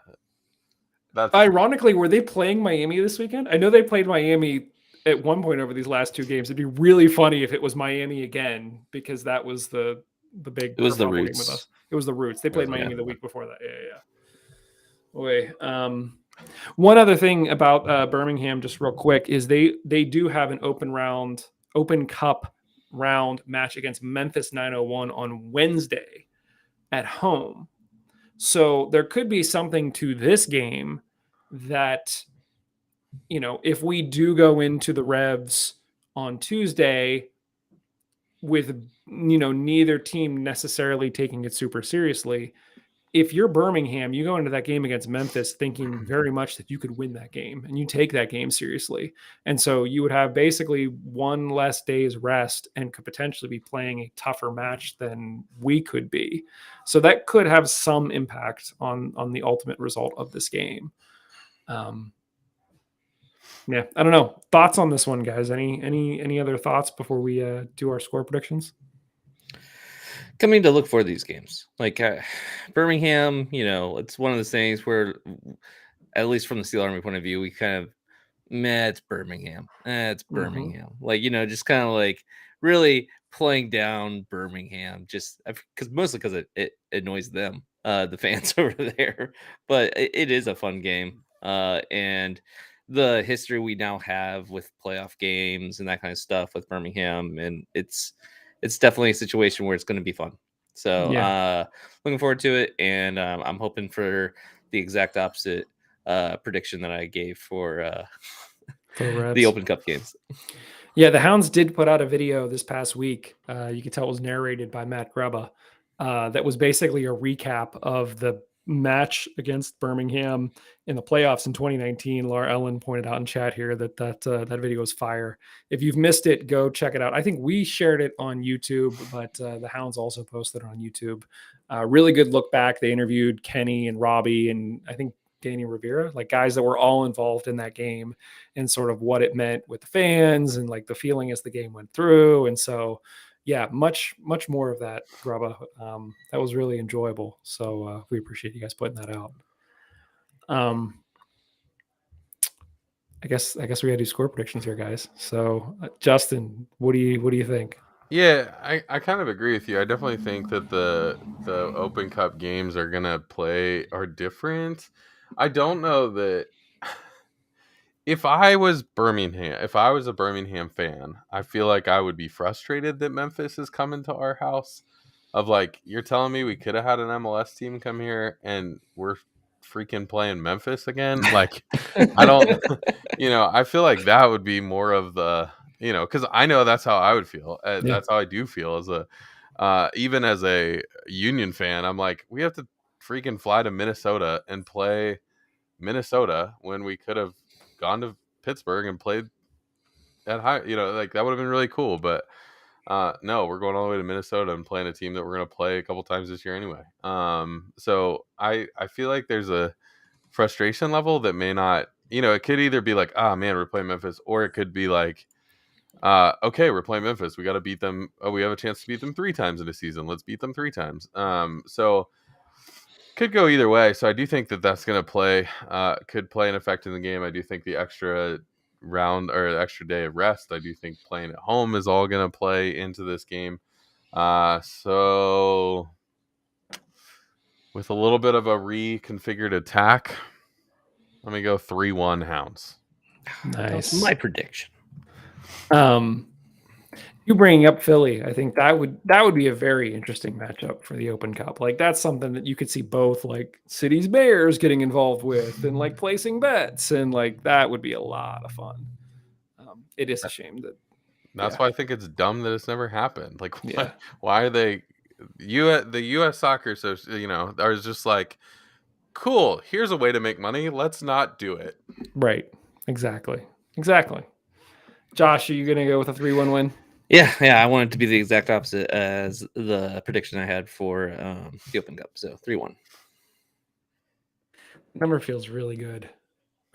Ironically, were they playing Miami this weekend? I know they played Miami at one point over these last 2 games. It'd be really funny if it was Miami again, because that was the big It was the kerfuffle game with Roots. us. It was the Roots. They played was Miami Miami. the week before that. Yeah. Wait. One other thing about Birmingham, just real quick, is they do have an Open Cup round match against Memphis 901 on Wednesday at home. So there could be something to this game that, if we do go into the Revs on Tuesday with, neither team necessarily taking it super seriously, if you're Birmingham, you go into that game against Memphis thinking very much that you could win that game and you take that game seriously. And so you would have basically one less day's rest and could potentially be playing a tougher match than we could be. So that could have some impact on the ultimate result of this game. Yeah, I don't know. Thoughts on this one, guys? Any other thoughts before we do our score predictions? Coming to look for these games, like Birmingham, it's one of those things where, at least from the Steel Army point of view, we kind of, it's Birmingham. It's Birmingham. Like, just kind of like really playing down Birmingham, just mostly because it annoys them, the fans over there. But it is a fun game. And the history we now have with playoff games and that kind of stuff with Birmingham, and it's definitely a situation where it's going to be fun. So looking forward to it, and I'm hoping for the exact opposite prediction that I gave for the Open Cup games. Yeah, the Hounds did put out a video this past week. You could tell it was narrated by Matt Greba. That was basically a recap of the match against Birmingham in the playoffs in 2019. Laura Ellen pointed out in chat here that video was fire. If you've missed it, go check it out. I think we shared it on YouTube, but the Hounds also posted it on YouTube. Really good look back. They interviewed Kenny and Robbie and I think Danny Rivera, like guys that were all involved in that game and sort of what it meant with the fans and like the feeling as the game went through. And so, yeah, much more of that, Grubba. That was really enjoyable. So we appreciate you guys putting that out. I guess we gotta do score predictions here, guys. So Justin, what do you think? Yeah, I kind of agree with you. I definitely think that the Open Cup games are different. I don't know that if I was a Birmingham fan, I feel like I would be frustrated that Memphis is coming to our house. Of like, you're telling me we could have had an MLS team come here and we're freaking playing Memphis again? Like, I don't, I feel like that would be more of the, because I know that's how I would feel. That's how I do feel as even as a Union fan. I'm like, we have to freaking fly to Minnesota and play Minnesota when we could have gone to Pittsburgh and played at high, like that would have been really cool. But no, we're going all the way to Minnesota and playing a team that we're going to play a couple times this year anyway. So I feel like there's a frustration level that may not, it could either be like, man, we're playing Memphis, or it could be like, okay, we're playing Memphis. We got to beat them. Oh, we have a chance to beat them 3 times in a season. Let's beat them 3 times. So could go either way. So I do think that that's going to could play an effect in the game. I do think the extra round or extra day of rest, I do think playing at home is all going to play into this game. So with a little bit of a reconfigured attack, let me go 3-1 Hounds. Nice. That's my prediction. You bringing up Philly, I think that would be a very interesting matchup for the Open Cup. Like that's something that you could see both like City's Bears getting involved with and like placing bets, and like that would be a lot of fun. It is a shame that. That's why I think it's dumb that it's never happened. Like, Yeah. why are they? The U.S. Soccer, so are just like, cool. Here's a way to make money. Let's not do it. Right. Exactly. Josh, are you gonna go with a 3-1 win? Yeah. I want it to be the exact opposite as the prediction I had for the Open Cup. So 3-1. Number feels really good.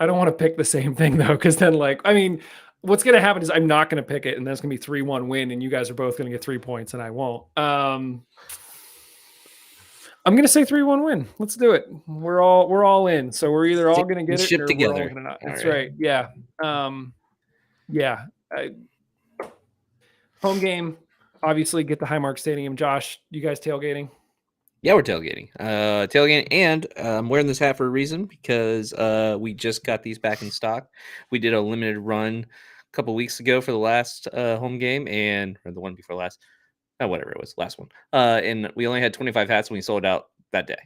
I don't want to pick the same thing though, because then what's going to happen is I'm not going to pick it, and then it's going to be 3-1 win, and you guys are both going to get 3 points, and I won't. I'm going to say 3-1 win. Let's do it. We're all in. So we're either all going to get it or together. We're all gonna not. That's right. Yeah. Yeah. Home game. Obviously, get the Highmark Stadium. Josh, you guys tailgating? Yeah, we're tailgating. And I'm wearing this hat for a reason because we just got these back in stock. We did a limited run a couple weeks ago for the last home game or the one before last. Whatever it was, last one. And we only had 25 hats and we sold out that day.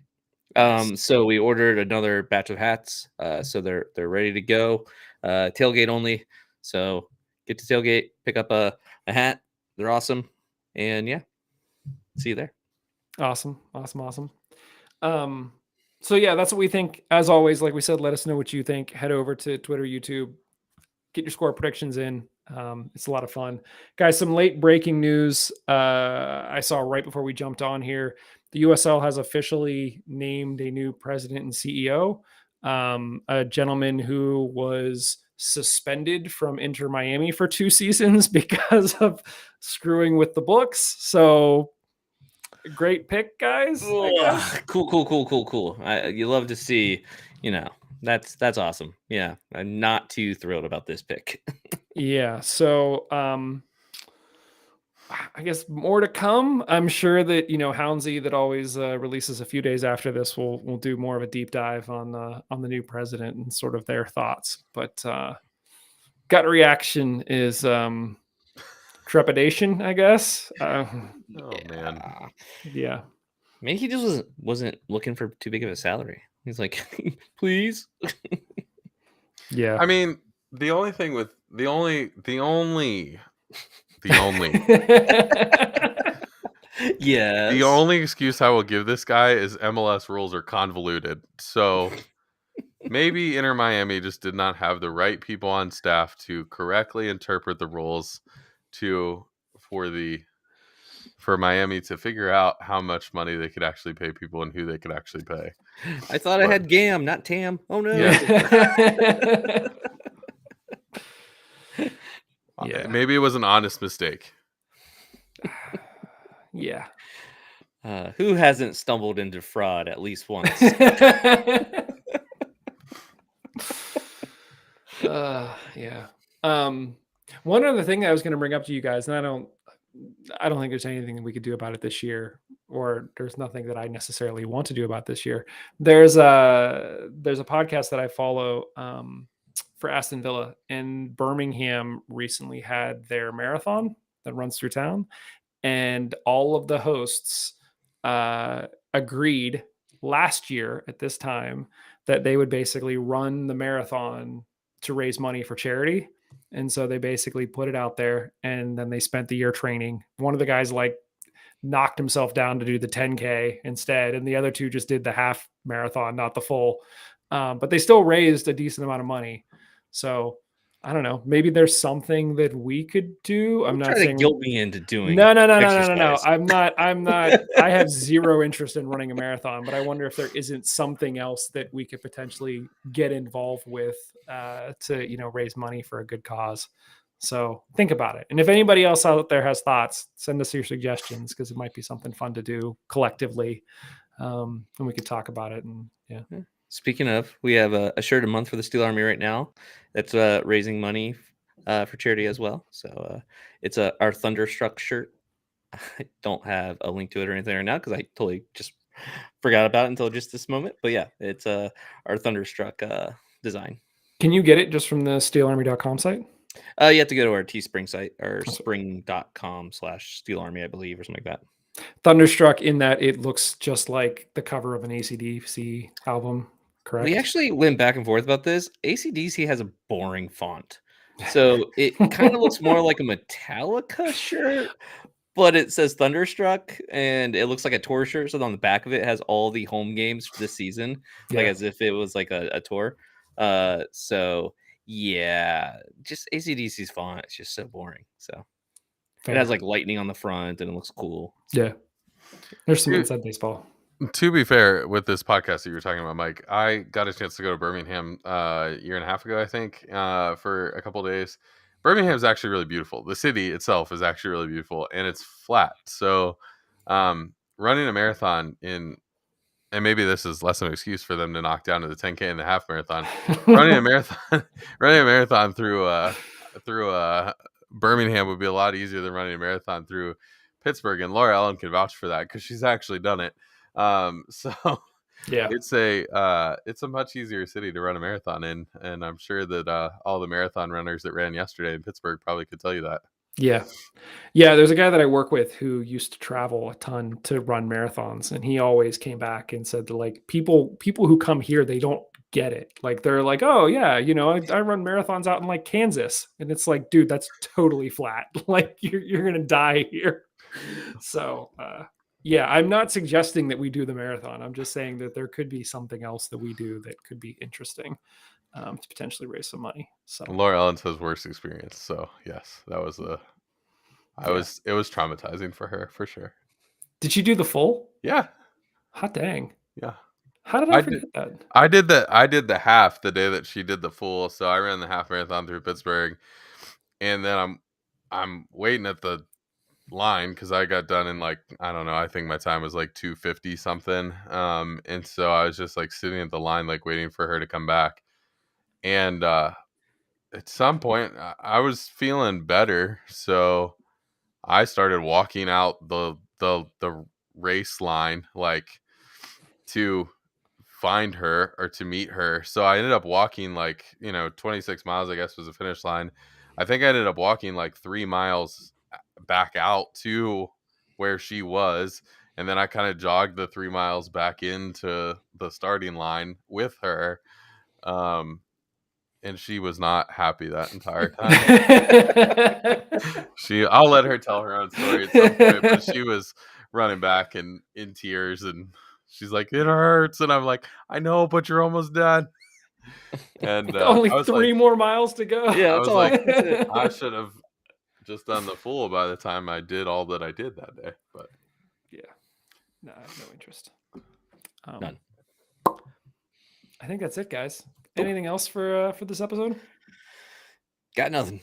Nice. So we ordered another batch of hats. So they're ready to go. Tailgate only. So get to tailgate, pick up a hat. They're awesome. And yeah, see you there. Awesome. So yeah, that's what we think. As always, like we said, let us know what you think. Head over to Twitter, YouTube, get your score predictions in. It's a lot of fun, guys. Some late breaking news I saw right before we jumped on here. The USL has officially named a new president and CEO, a gentleman who was suspended from Inter Miami for 2 seasons because of screwing with the books. So great pick, guys. Cool. You love to see, that's awesome. Yeah, I'm not too thrilled about this pick. Yeah, so I guess more to come. I'm sure that Houndsy, that always releases a few days after this, will do more of a deep dive on the new president and sort of their thoughts. But gut reaction is trepidation, I guess. Man, yeah. Maybe he just wasn't looking for too big of a salary. He's like, please. Yeah. I mean, the only yeah. The only excuse I will give this guy is MLS rules are convoluted. So maybe Inter Miami just did not have the right people on staff to correctly interpret the rules for Miami to figure out how much money they could actually pay people and who they could actually pay. I thought I had GAM, not TAM. Oh no. Yeah. Yeah. Maybe it was an honest mistake. Yeah. Who hasn't stumbled into fraud at least once? Yeah. One other thing that I was going to bring up to you guys, and I don't think there's anything that we could do about it this year, or there's nothing that I necessarily want to do about this year. There's a podcast that I follow for Aston Villa, and Birmingham recently had their marathon that runs through town, and all of the hosts agreed last year at this time that they would basically run the marathon to raise money for charity. And so they basically put it out there, and then they spent the year training. One of the guys knocked himself down to do the 10K instead, and the other two just did the half marathon, not the full. But they still raised a decent amount of money. So I don't know. Maybe there's something that we could do. I'm not saying guilt me into doing. No. I'm not. I have zero interest in running a marathon, but I wonder if there isn't something else that we could potentially get involved with to raise money for a good cause. So think about it. And if anybody else out there has thoughts, send us your suggestions, because it might be something fun to do collectively, and we could talk about it. And yeah. Speaking of, we have a shirt a month for the Steel Army right now. That's raising money for charity as well. So it's our Thunderstruck shirt. I don't have a link to it or anything right now because I totally just forgot about it until just this moment. But yeah, it's our Thunderstruck design. Can you get it just from the steelarmy.com site? You have to go to our Teespring site, or spring.com/Steel Army, I believe, or something like that. Thunderstruck in that it looks just like the cover of an AC/DC album, correct? We actually went back and forth about this. AC/DC has a boring font. So it kind of looks more like a Metallica shirt, but it says Thunderstruck, and it looks like a tour shirt. So on the back of it has all the home games this season, like as if it was like a tour. So yeah, just AC/DC's font. It's just so boring. So it has like lightning on the front, and it looks cool. Yeah, there's some inside baseball. To be fair, with this podcast that you were talking about, Mike, I got a chance to go to Birmingham a year and a half ago, I think, for a couple of days. Birmingham is actually really beautiful. The city itself is actually really beautiful, and it's flat. So, running a marathon and maybe this is less of an excuse for them to knock down to the 10K and the half marathon. running a marathon through Birmingham would be a lot easier than running a marathon through Pittsburgh, and Laura Ellen can vouch for that because she's actually done it. So Yeah. it's a much easier city to run a marathon in, and I'm sure that all the marathon runners that ran yesterday in Pittsburgh probably could tell you that. Yeah. Yeah, there's a guy that I work with who used to travel a ton to run marathons, and he always came back and said that, like, people who come here, they don't get it. Like, they're like, "Oh, yeah, I run marathons out in, like, Kansas." And it's like, "Dude, that's totally flat." Like, you're gonna die here. So, yeah, I'm not suggesting that we do the marathon. I'm just saying that there could be something else that we do that could be interesting, to potentially raise some money. So Laura Ellen says worst experience. So yes, that was it was traumatizing for her for sure. Did she do the full? Yeah. Hot dang. Yeah. How did I forget that? I did the half the day that she did the full. So I ran the half marathon through Pittsburgh, and then I'm waiting at the line because I got done in, like, I don't know, I think my time was like 2:50 something. And so I was just like sitting at the line, like waiting for her to come back. And at some point I was feeling better, so I started walking out the race line, like, to find her or to meet her. So I ended up walking, like, 26 miles, I guess, was the finish line. I think I ended up walking like 3 miles back out to where she was, and then I kind of jogged the 3 miles back into the starting line with her. And she was not happy that entire time. I'll let her tell her own story at some point, but she was running back and in tears, and she's like, "It hurts," and I'm like, "I know, but you're almost done." And Only I was 3 like, more miles to go. Yeah, I that's was all. like, That's it. I should have just done the full by the time I did all that I did that day. But Yeah. No, I have no interest. None. I think that's it, guys. Anything else for this episode? Got nothing.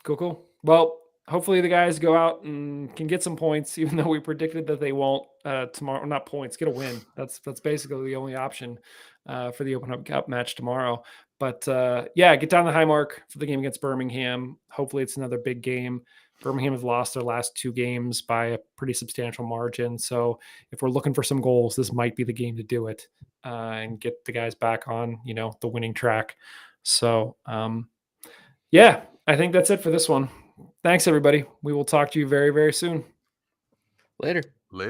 Cool. Well, hopefully the guys go out and can get some points, even though we predicted that they won't tomorrow. Not points, get a win. That's basically the only option for the Open Hub Cup match tomorrow. But yeah, get down the Highmark for the game against Birmingham. Hopefully it's another big game. Birmingham has lost their last 2 games by a pretty substantial margin. So if we're looking for some goals, this might be the game to do it and get the guys back on, the winning track. So yeah, I think that's it for this one. Thanks, everybody. We will talk to you very, very soon. Later.